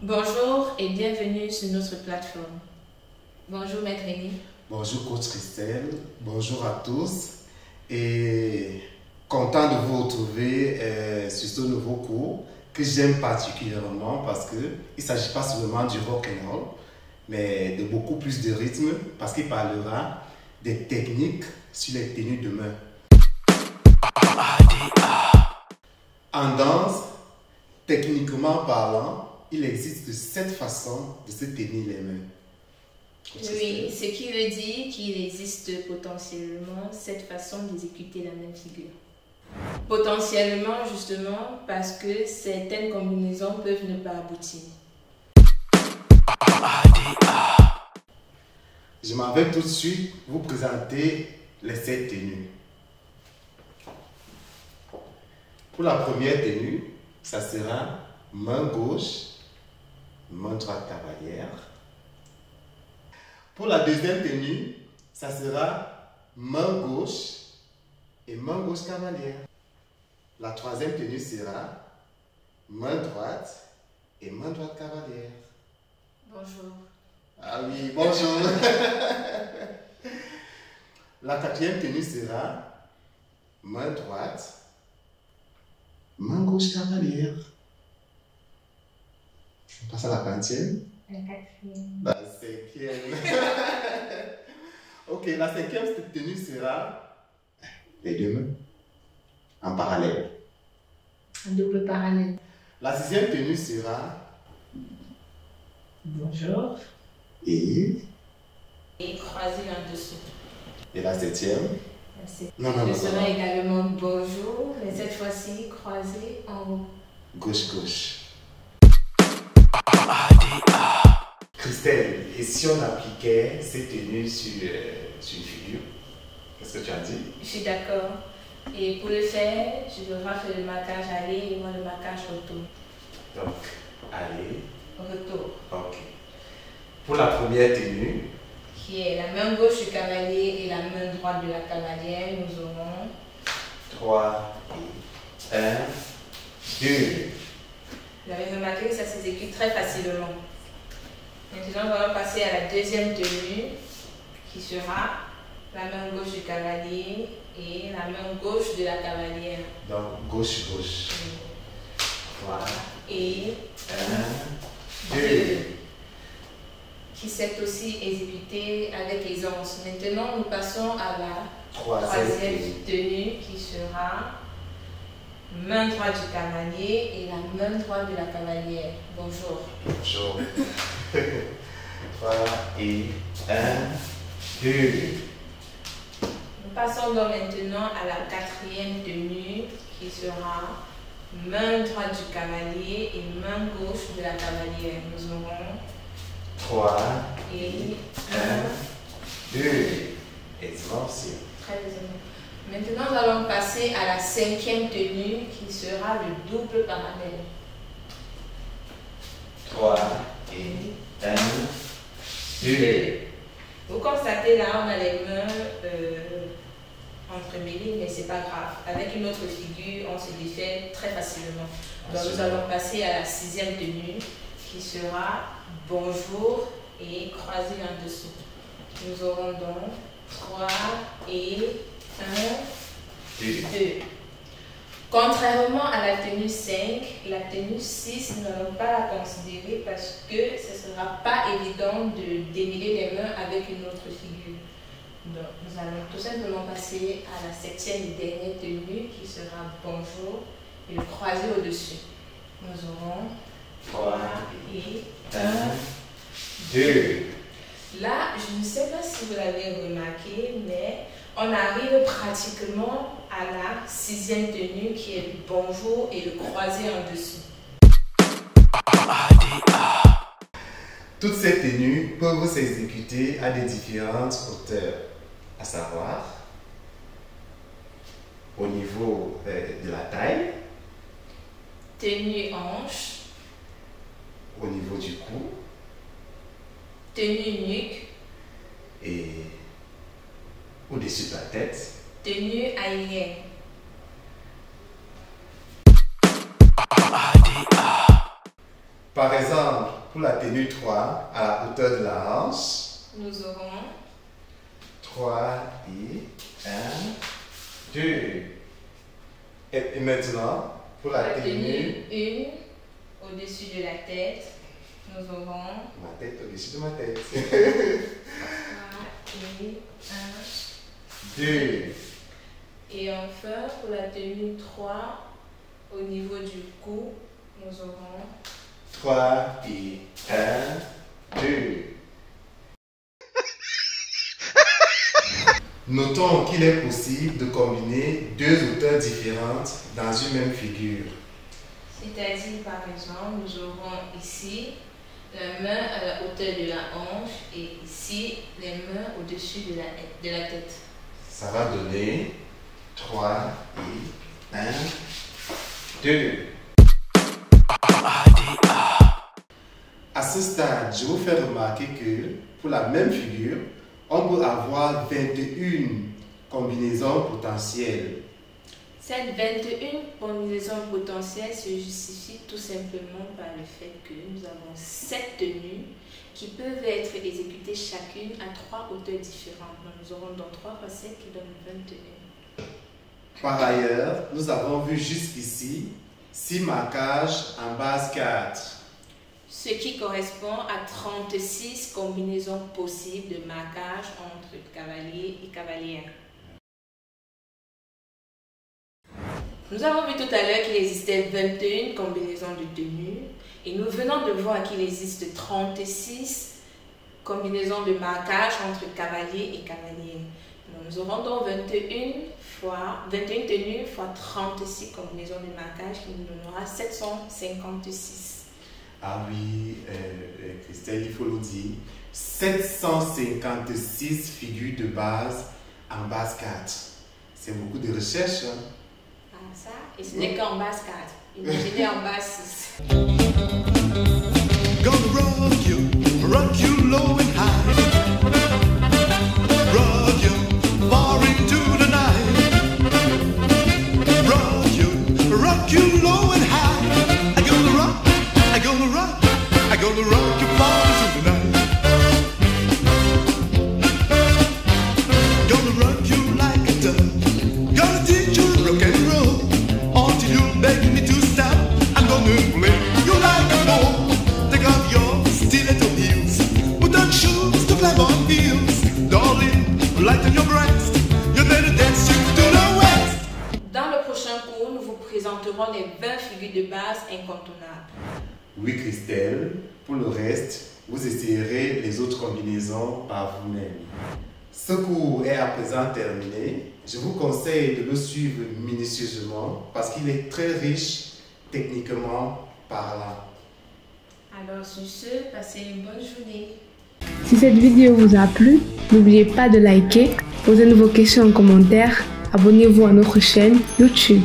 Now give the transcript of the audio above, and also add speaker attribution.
Speaker 1: Bonjour et bienvenue sur notre plateforme. Bonjour Maître Rémi.
Speaker 2: Bonjour Coach Christelle, bonjour à tous et content de vous retrouver sur ce nouveau cours que j'aime particulièrement parce qu'il ne s'agit pas seulement du rock and roll mais de beaucoup plus de rythme parce qu'il parlera des techniques sur les tenues de main. En danse, techniquement parlant, il existe 7 façons de se tenir les mains.
Speaker 1: Oui, ce qui veut dire qu'il existe potentiellement 7 façons d'exécuter la même figure. Potentiellement, justement, parce que certaines combinaisons peuvent ne pas aboutir.
Speaker 2: Je m'en vais tout de suite vous présenter les 7 tenues. Pour la première tenue, ça sera main gauche, main droite cavalière. Pour la deuxième tenue, ça sera main gauche et main gauche cavalière. La troisième tenue sera main droite et main droite cavalière.
Speaker 1: Bonjour.
Speaker 2: Ah oui, bonjour. La quatrième tenue sera main droite, main gauche cavalière. On passe à la quantième.
Speaker 1: La quatrième.
Speaker 2: La cinquième. Ok, la cinquième tenue sera les deux mains en parallèle.
Speaker 1: Un double parallèle.
Speaker 2: La sixième tenue sera
Speaker 1: Bonjour.
Speaker 2: et
Speaker 1: croisé en dessous.
Speaker 2: et la septième. Non,
Speaker 1: Ce sera également bonjour, mais cette fois-ci croisé en haut.
Speaker 2: Gauche. Christelle, et si on appliquait ces tenues sur une figure, qu'est-ce que tu as dit?
Speaker 1: Je suis d'accord. Et pour le faire, je devrais faire le marquage aller et moi le marquage retour.
Speaker 2: Donc, aller.
Speaker 1: Retour.
Speaker 2: Ok. Pour la première tenue,
Speaker 1: Qui est la main gauche du cavalier et la main droite de la cavalière, nous aurons
Speaker 2: 3 et 1, 2.
Speaker 1: Vous avez remarqué que ça s'exécute très facilement. Maintenant, nous allons passer à la deuxième tenue qui sera la main gauche du cavalier et la main gauche de la cavalière.
Speaker 2: Donc, gauche. 3
Speaker 1: Et
Speaker 2: 1, 2.
Speaker 1: Qui s'est aussi exécuté avec aisance. Maintenant, nous passons à la troisième tenue qui sera main droite du cavalier et la main droite de la cavalière. Bonjour.
Speaker 2: Bonjour. 3 et 1, 2.
Speaker 1: Nous passons donc maintenant à la quatrième tenue qui sera main droite du cavalier et main gauche de la cavalière. Nous aurons
Speaker 2: 3
Speaker 1: et
Speaker 2: 1, 2. Expansion.
Speaker 1: Très bien. Maintenant, nous allons passer à la cinquième tenue qui sera le double parallèle.
Speaker 2: 3 et 1, 2.
Speaker 1: Vous constatez là, on a les mains entremêlées, mais c'est pas grave. Avec une autre figure, on se défait très facilement. Donc, nous allons passer à la sixième tenue qui sera bonjour et croisé en dessous. Nous aurons donc 3 et 1, 2. Contrairement à la tenue 5, la tenue 6, nous n'allons pas la considérer parce que ce ne sera pas évident de démêler les mains avec une autre figure. Donc, nous allons tout simplement passer à la septième et dernière tenue qui sera bonjour et le croisé au-dessus. Nous aurons 3 et 1,
Speaker 2: 2.
Speaker 1: Là, je ne sais pas si vous l'avez remarqué, mais on arrive pratiquement à la sixième tenue qui est le bonjour et le croisé en dessous.
Speaker 2: Toutes ces tenues peuvent s'exécuter à des différentes hauteurs, à savoir au niveau de la taille,
Speaker 1: Tenue hanche,
Speaker 2: au niveau du cou
Speaker 1: tenue nuque,
Speaker 2: et au-dessus de la tête.
Speaker 1: tenue aérienne.
Speaker 2: Par exemple, pour la tenue 3, à la hauteur de la hanche,
Speaker 1: nous aurons
Speaker 2: 3 et 1, 2. Et maintenant, pour la tenue
Speaker 1: 1 au-dessus de la tête, nous aurons
Speaker 2: ma tête au-dessus de ma tête.
Speaker 1: 3 et 1,
Speaker 2: 2.
Speaker 1: Et enfin, pour la tenue 3, au niveau du cou, nous aurons
Speaker 2: 3 et 1, 2. Notons qu'il est possible de combiner deux hauteurs différentes dans une même figure.
Speaker 1: C'est-à-dire, par exemple, nous aurons ici la main à la hauteur de la hanche et ici les mains au-dessus de la tête.
Speaker 2: Ça va donner 3 et 1, 2. À ce stade, je vous fais remarquer que pour la même figure, on peut avoir 21 combinaisons potentielles.
Speaker 1: Cette 21 combinaisons potentielles se justifie tout simplement par le fait que nous avons 7 tenues qui peuvent être exécutées chacune à 3 hauteurs différentes. Donc, nous aurons donc 3 fois 7 qui donne 21.
Speaker 2: Par ailleurs, nous avons vu jusqu'ici 6 marquages en base 4.
Speaker 1: Ce qui correspond à 36 combinaisons possibles de marquage entre cavalier et cavalière. Nous avons vu tout à l'heure qu'il existait 21 combinaisons de tenues et nous venons de voir qu'il existe 36 combinaisons de marquage entre cavalier et cavalier. Donc, nous aurons donc 21 tenues fois 36 combinaisons de marquage qui nous donnera 756.
Speaker 2: Ah oui, Christelle, il faut le dire, 756 figures de base en base 4. C'est beaucoup de recherche. Hein?
Speaker 1: Ah, ça, et ce n'est qu'en base 4. Imaginez en base 6.
Speaker 3: Gonna rock you low and high. Rock you far into the night. Rock you low and high. I'm gonna rock you far into the night. Gonna rock you like a dove. Gonna teach you rock and roll until you beg me to stop. I'm gonna play you like a ball. Take off your stiletto heels. Put on shoes to climb on heels. Darling, lighten your breast. You better dance you to the west.
Speaker 1: Dans le prochain cours, nous vous présenterons les 20 figures de base incontournables.
Speaker 2: Oui, Christelle. Pour le reste, vous essayerez les autres combinaisons par vous-même. Ce cours est à présent terminé. Je vous conseille de le suivre minutieusement parce qu'il est très riche techniquement parlant.
Speaker 1: Alors sur ce, passez une bonne journée.
Speaker 4: Si cette vidéo vous a plu, n'oubliez pas de liker, posez vos questions en commentaire, abonnez-vous à notre chaîne YouTube.